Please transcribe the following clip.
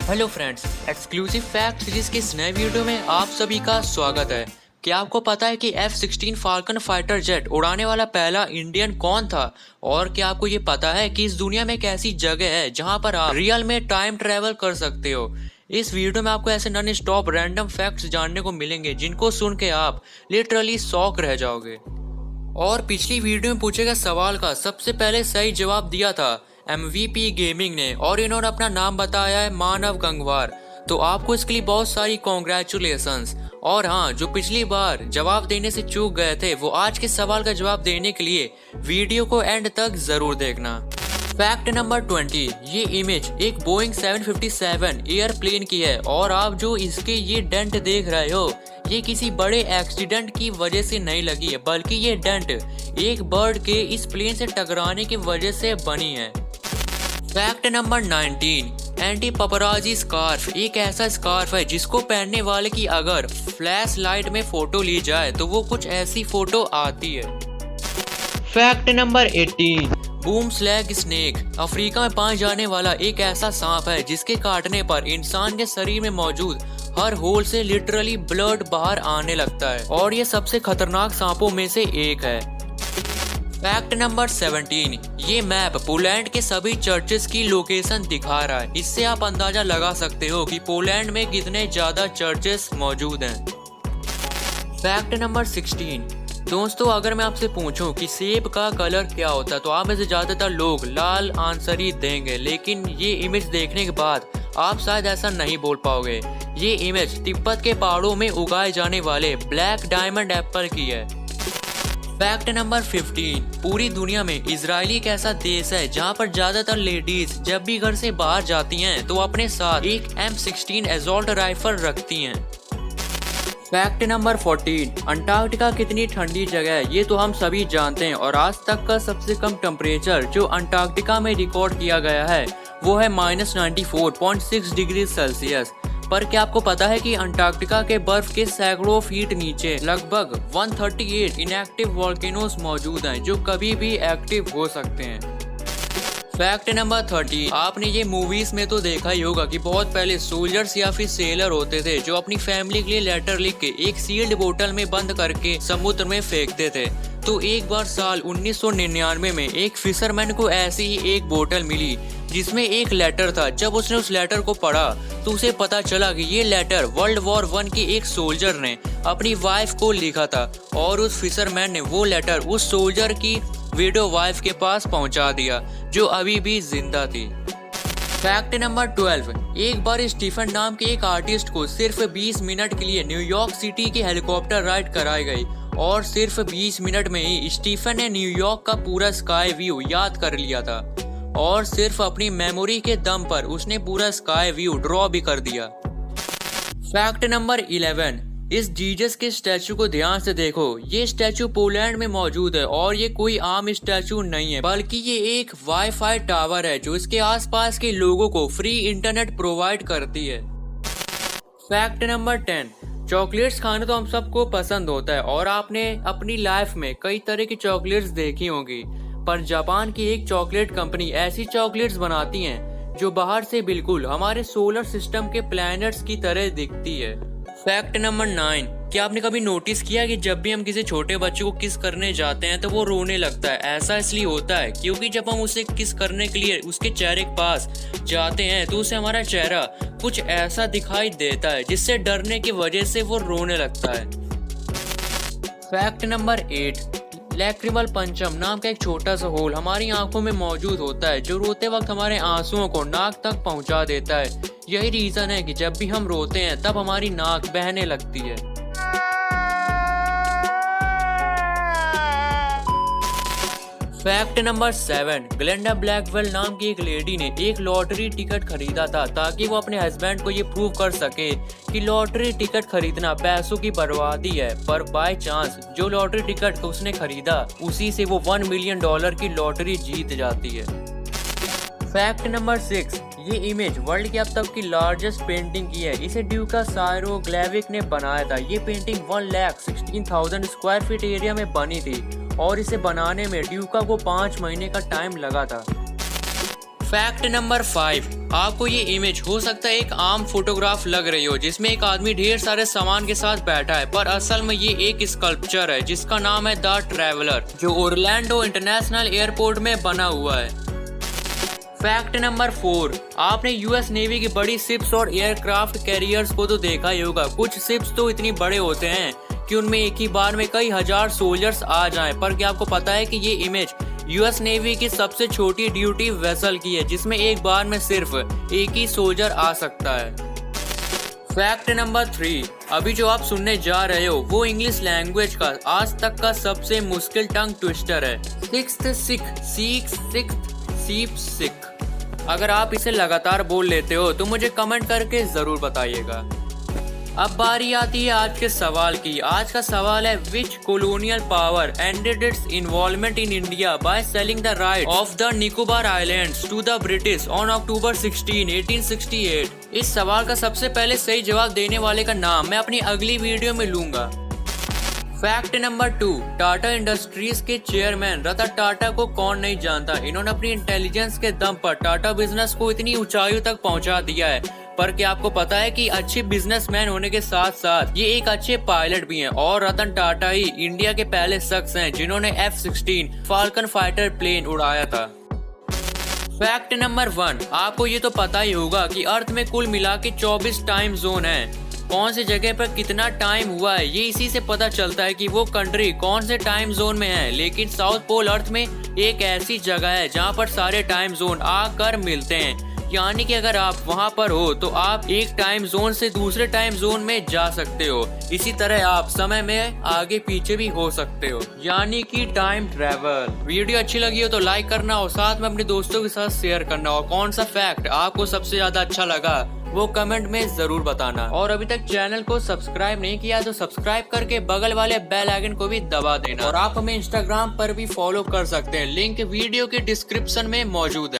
Hello friends, exclusive fact series के इस नए वीडियो में आप सभी का स्वागत है। क्या आपको पता है कि F-16 फाल्कन फाइटर जेट उड़ाने वाला पहला इंडियन कौन था? और क्या आपको ये पता है कि इस दुनिया में एक ऐसी जगह है जहां पर आप रियल में टाइम ट्रेवल कर सकते हो? इस वीडियो में आपको ऐसे नॉन स्टॉप रैंडम फैक्ट्स जानने को मिलेंगे जिनको सुन के आप लिटरली शॉक रह जाओगे। और पिछली वीडियो में पूछे गए सवाल का सबसे पहले सही जवाब दिया था MVP गेमिंग ने, और इन्होंने अपना नाम बताया है मानव गंगवार। तो आपको इसके लिए बहुत सारी कॉन्ग्रेचुलेशंस। और हाँ, जो पिछली बार जवाब देने से चूक गए थे वो आज के सवाल का जवाब देने के लिए वीडियो को एंड तक जरूर देखना। फैक्ट नंबर 20, ये इमेज एक बोइंग 757 एयरप्लेन की है, और आप जो इसके ये डेंट देख रहे हो ये किसी बड़े एक्सीडेंट की वजह से नहीं लगी है, बल्कि ये डेंट एक बर्ड के इस प्लेन से टकराने की वजह से बनी है। फैक्ट नंबर 19, एंटी पपराजी स्कार्फ एक ऐसा स्कार्फ है जिसको पहनने वाले की अगर फ्लैश लाइट में फोटो ली जाए तो वो कुछ ऐसी फोटो आती है। Fact number 18, boom slag snake Africa में पाए जाने वाला एक ऐसा सांप है जिसके काटने पर इंसान के शरीर में मौजूद हर होल से लिटरली ब्लड बाहर आने लगता है, और ये सबसे खतरनाक सांपों में से एक है। फैक्ट नंबर 17, ये मैप पोलैंड के सभी चर्चेस की लोकेशन दिखा रहा है। इससे आप अंदाजा लगा सकते हो कि पोलैंड में कितने ज्यादा चर्चेस मौजूद हैं। फैक्ट नंबर 16, दोस्तों अगर मैं आपसे पूछूं कि सेब का कलर क्या होता है तो आप में से ज्यादातर लोग लाल आंसर ही देंगे, लेकिन ये इमेज देखने के बाद आप शायद ऐसा नहीं बोल पाओगे। ये इमेज तिब्बत के पहाड़ों में उगाए जाने वाले ब्लैक डायमंड एप्पल की है। फैक्ट नंबर 15, पूरी दुनिया में इजराइल एक ऐसा देश है जहां पर ज्यादातर लेडीज जब भी घर से बाहर जाती हैं तो अपने साथ एक M16 असॉल्ट राइफल रखती हैं। फैक्ट नंबर 14, अंटार्कटिका कितनी ठंडी जगह है ये तो हम सभी जानते हैं, और आज तक का सबसे कम टेम्परेचर जो अंटार्कटिका में रिकॉर्ड किया गया है वो है -94.6 डिग्री सेल्सियस। पर क्या आपको पता है कि अंटार्कटिका के बर्फ के सैकड़ों फीट नीचे लगभग 138 इनएक्टिव वोल्केनोज मौजूद हैं जो कभी भी एक्टिव हो सकते हैं। फैक्ट नंबर 30, आपने ये मूवीज में तो देखा ही होगा कि बहुत पहले सोल्जर्स या फिर सेलर होते थे जो अपनी फैमिली के लिए लेटर लिख के एक सील्ड बोतल में बंद करके समुद्र में फेंकते थे। तो एक बार साल 1999 में एक फिशरमैन को ऐसी ही एक बोतल मिली जिसमें एक लेटर था। जब उसने उस लेटर को पढ़ा तो उसे पता चला कि ये लेटर वर्ल्ड वॉर 1 के एक सोल्जर ने अपनी वाइफ को लिखा था, और उस फिशरमैन ने वो लेटर उस सोल्जर की विडो वाइफ के पास पहुंचा दिया जो अभी भी जिंदा थी। फैक्ट नंबर 12, एक बार स्टीफन नाम के एक आर्टिस्ट को सिर्फ 20 मिनट के लिए न्यूयॉर्क सिटी की हेलीकॉप्टर राइड कराई गई, और सिर्फ 20 मिनट में ही स्टीफन ने न्यूयॉर्क का पूरा स्काई व्यू याद कर लिया था, और सिर्फ अपनी मेमोरी के दम पर उसने पूरा स्काई व्यू ड्रॉ भी कर दिया। फैक्ट नंबर 11, इस जीसस के स्टैचू को ध्यान से देखो। ये स्टैचू पोलैंड में मौजूद है, और ये कोई आम स्टैचू नहीं है बल्कि ये एक वाईफाई टावर है जो इसके आसपास के लोगों को फ्री इंटरनेट प्रोवाइड करती है। फैक्ट नंबर 10, चॉकलेट्स खाना तो हम सबको पसंद होता है, और आपने अपनी लाइफ में कई तरह की चॉकलेट्स देखी होंगी, पर जापान की एक चॉकलेट कंपनी ऐसी चॉकलेट्स बनाती हैं जो बाहर से बिल्कुल हमारे सोलर सिस्टम के प्लैनेट्स की तरह दिखती है। फैक्ट नंबर 9, क्या आपने कभी नोटिस किया कि जब भी हम किसी छोटे बच्चे को किस करने जाते हैं तो वो रोने लगता है? ऐसा इसलिए होता है क्योंकि जब हम उसे किस करने के लिए उसके चेहरे के पास जाते हैं तो उसे हमारा चेहरा कुछ ऐसा दिखाई देता है जिससे डरने की वजह से वो रोने लगता है। फैक्ट नंबर 8, लैक्रिमल पंचम नाम का एक छोटा सा होल हमारी आंखों में मौजूद होता है जो रोते वक्त हमारे आंसुओं को नाक तक पहुंचा देता है। यही रीजन है कि जब भी हम रोते हैं तब हमारी नाक बहने लगती है। फैक्ट नंबर 7, ग्लेंडा ब्लैकवेल नाम की एक लेडी ने एक लॉटरी टिकट खरीदा था ताकि वो अपने हस्बैंड को ये प्रूव कर सके कि लॉटरी टिकट खरीदना पैसों की बर्बादी है, पर बाय चांस जो लॉटरी टिकट उसने खरीदा उसी से वो $1 मिलियन की लॉटरी जीत जाती है। फैक्ट नंबर 6, ये इमेज वर्ल्ड की अब तक की लार्जेस्ट पेंटिंग की है। इसे ड्यूका सायरोग्लैविक ने बनाया था। ये पेंटिंग 1,16,000 स्क्वायर फीट एरिया में बनी थी, और इसे बनाने में ड्यूका को 5 महीने का टाइम लगा था। फैक्ट नंबर 5, आपको ये इमेज हो सकता है एक आम फोटोग्राफ लग रही हो जिसमें एक आदमी ढेर सारे सामान के साथ बैठा है, पर असल में ये एक स्कल्पचर है जिसका नाम है द ट्रैवलर, जो ओरलैंडो इंटरनेशनल एयरपोर्ट में बना हुआ है। फैक्ट नंबर 4, आपने यूएस नेवी की बड़ी शिप्स और एयरक्राफ्ट कैरियर्स को तो देखा ही होगा। कुछ शिप्स तो इतनी बड़े होते हैं कि उनमें एक ही बार में कई हजार सोल्जर्स आ जाएं, पर क्या आपको पता है कि ये इमेज यूएस नेवी की सबसे छोटी ड्यूटी वेसल की है जिसमें एक बार में सिर्फ एक ही सोल्जर आ सकता है। फैक्ट नंबर 3, अभी जो आप सुनने जा रहे हो वो इंग्लिश लैंग्वेज का आज तक का सबसे मुश्किल टंग ट्विस्टर है। सिक्स। अगर आप इसे लगातार बोल लेते हो तो मुझे कमेंट करके जरूर बताइएगा। अब बारी आती है आज के सवाल की। आज का सवाल है, which colonial power ended its involvement in India by selling the right of the Nicobar islands to the British on October 16, 1868। इस सवाल का सबसे पहले सही जवाब देने वाले का नाम मैं अपनी अगली वीडियो में लूंगा। फैक्ट नंबर 2, टाटा इंडस्ट्रीज के चेयरमैन रतन टाटा को कौन नहीं जानता। इन्होंने अपनी इंटेलिजेंस के दम पर टाटा बिजनेस को इतनी ऊंचाइयों तक पहुंचा दिया है, पर क्या आपको पता है कि अच्छे बिजनेसमैन होने के साथ साथ ये एक अच्छे पायलट भी हैं, और रतन टाटा ही इंडिया के पहले शख्स हैं जिन्होंने F-16 फाल्कन फाइटर प्लेन उड़ाया था। फैक्ट नंबर 1, आपको ये तो पता ही होगा कि अर्थ में कुल मिला के 24 टाइम जोन है। कौन सी जगह पर कितना टाइम हुआ है ये इसी से पता चलता है कि वो कंट्री कौन से टाइम जोन में है। लेकिन साउथ पोल अर्थ में एक ऐसी जगह है जहाँ पर सारे टाइम जोन आकर मिलते हैं, यानी कि अगर आप वहां पर हो तो आप एक टाइम जोन से दूसरे टाइम जोन में जा सकते हो। इसी तरह आप समय में आगे पीछे भी हो सकते हो, यानी कि टाइम ट्रैवल। वीडियो अच्छी लगी हो तो लाइक करना और साथ में अपने दोस्तों के साथ शेयर करना, और कौन सा फैक्ट आपको सबसे ज्यादा अच्छा लगा वो कमेंट में जरूर बताना। और अभी तक चैनल को सब्सक्राइब नहीं किया तो सब्सक्राइब करके बगल वाले बेल आइकन को भी दबा देना। और आप हमें इंस्टाग्राम पर भी फॉलो कर सकते हैं, लिंक वीडियो के डिस्क्रिप्शन में मौजूद है।